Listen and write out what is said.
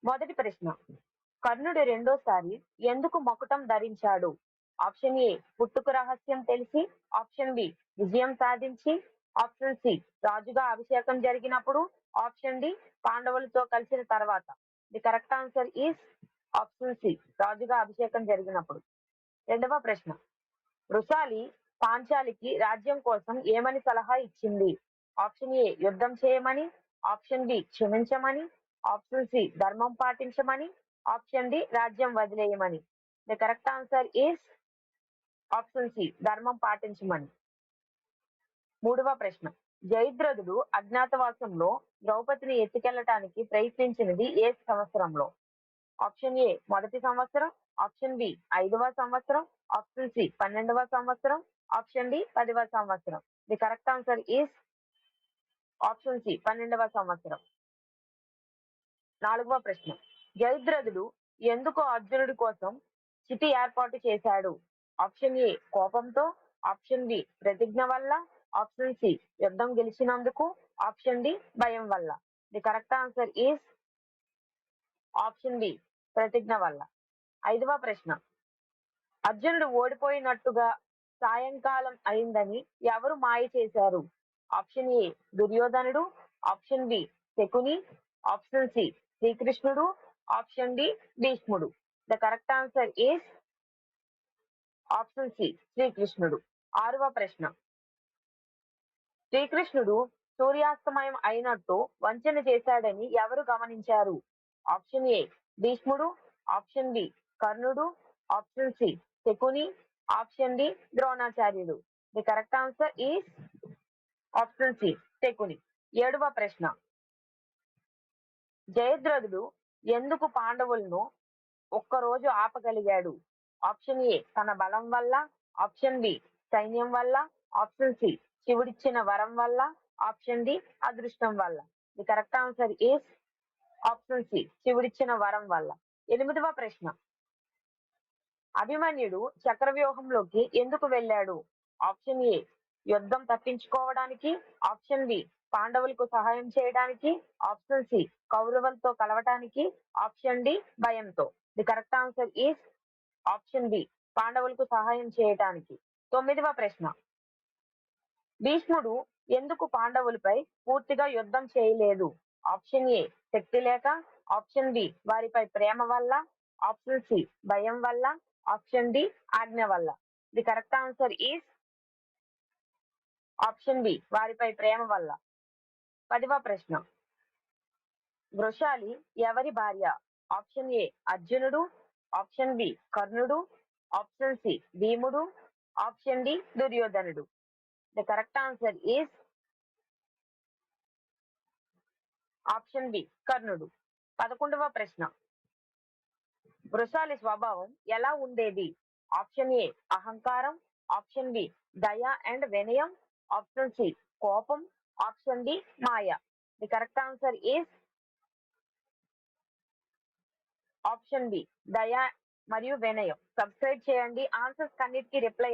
మొదటి ప్రశ్న. కర్ణుడు రెండోసారి ఎందుకు మకుటం ధరించాడు? ఆప్షన్ ఏ పుట్టుక రహస్యం తెలిసి, ఆప్షన్ బి విజయం సాధించి, ఆప్షన్ సి రాజుగా అభిషేకం జరిగినప్పుడు, ఆప్షన్ డి పాండవులతో కలిసిన తర్వాత. The correct answer is option C రాజుగా అభిషేకం జరిగినప్పుడు. రెండవ ప్రశ్న. వృషాలి పాంచాలికి రాజ్యం కోసం ఏమని సలహా ఇచ్చింది? ఆప్షన్ ఏ యుద్ధం చేయమని, ఆప్షన్ బి క్షమించమని, ఆప్షన్ సి ధర్మం పాటించమని, ఆప్షన్ డి రాజ్యం వదిలేయమని. The correct answer is option C ధర్మం పాటించమని. మూడవ ప్రశ్న. జయద్రథుడు అజ్ఞాతవాసంలో ద్రౌపదిని ఎత్తుకెళ్లటానికి ప్రయత్నించినది ఏ సంవత్సరంలో? ఆప్షన్ ఏ మొదటి సంవత్సరం, ఆప్షన్ బి 5వ సంవత్సరం, ఆప్షన్ సి 12వ సంవత్సరం, ఆప్షన్ డి 10వ సంవత్సరం. The correct answer is option C 12వ సంవత్సరం. నాలుగవ ప్రశ్న. జయద్రథుడు ఎందుకు అర్జునుడి కోసం చితి ఏర్పాటు చేశాడు? ఆప్షన్ ఏ కోపంతో, ఆప్షన్ బి ప్రతిజ్ఞ వల్ల, ఆప్షన్ సి యుద్ధం గెలిచినందుకు, ఆప్షన్ డి భయం వల్ల. The correct answer is option B ప్రతిజ్ఞ వల్ల. ఐదవ ప్రశ్న. అర్జునుడు ఓడిపోయినట్టుగా సాయంకాలం అయిందని ఎవరు మాయ చేశారు? ఆప్షన్ ఏ దుర్యోధనుడు, option B Shakuni, option C శ్రీకృష్ణుడు, ఆప్షన్ డి భీష్ముడు. The correct answer is option C శ్రీకృష్ణుడు. ఆరవ ప్రశ్న. శ్రీకృష్ణుడు సూర్యాస్తమయం అయినట్టు వంచన చేశాడని ఎవరు గమనించారు? ఆప్షన్ ఏ భీష్ముడు, ఆప్షన్ బి కర్ణుడు, option C Shakuni, option D ద్రోణాచార్యుడు. The correct answer is option C Shakuni. ఏడవ ప్రశ్న. జయద్రథుడు ఎందుకు పాండవులను ఒక్కరోజు ఆపగలిగాడు? ఆప్షన్ ఏ తన బలం వల్ల, ఆప్షన్ బి సైన్యం వల్ల, ఆప్షన్ సి శివుడిచ్చిన వరం వల్ల, ఆప్షన్ డి అదృష్టం వల్ల. The correct answer is option C శివుడిచ్చిన వరం వల్ల. ఎనిమిదవ ప్రశ్న. అభిమన్యుడు చక్రవ్యూహంలోకి ఎందుకు వెళ్ళాడు? ఆప్షన్ ఏ యుద్ధం తప్పించుకోవడానికి, ఆప్షన్ బి పాండవులకు సహాయం చేయడానికి, ఆప్షన్ సి కౌరవులతో కలవటానికి, ఆప్షన్ డి భయంతో. The correct answer is option B పాండవులకు సహాయం చేయటానికి. తొమ్మిదవ ప్రశ్న. భీష్ముడు ఎందుకు పాండవులపై పూర్తిగా యుద్ధం చేయలేదు? ఆప్షన్ ఏ శక్తి లేక, ఆప్షన్ బి వారిపై ప్రేమ వల్ల, ఆప్షన్ సి భయం వల్ల, ఆప్షన్ డి ఆజ్ఞ వల్ల. The correct answer is option B వారిపై ప్రేమ వల్ల. 10వ ప్రశ్న. వృషాలి ఎవరి భార్య? ఆప్షన్ ఏ అర్జునుడు, ఆప్షన్ బి కర్ణుడు, ఆప్షన్ సి భీముడు, ఆప్షన్ డి దుర్యోధనుడు. The correct answer is option B కర్ణుడు. 11వ ప్రశ్న. వృషాలి స్వభావం ఎలా ఉండేది? ఆప్షన్ ఏ అహంకారం, ఆప్షన్ బి దయ అండ్ వినయం, ఆప్షన్ సి కోపం, ఆప్షన్ డి మాయ. The correct answer is option B దయ మరియు వినయం. సబ్స్క్రైబ్ చేయండి. Answers కన్నిటికీ reply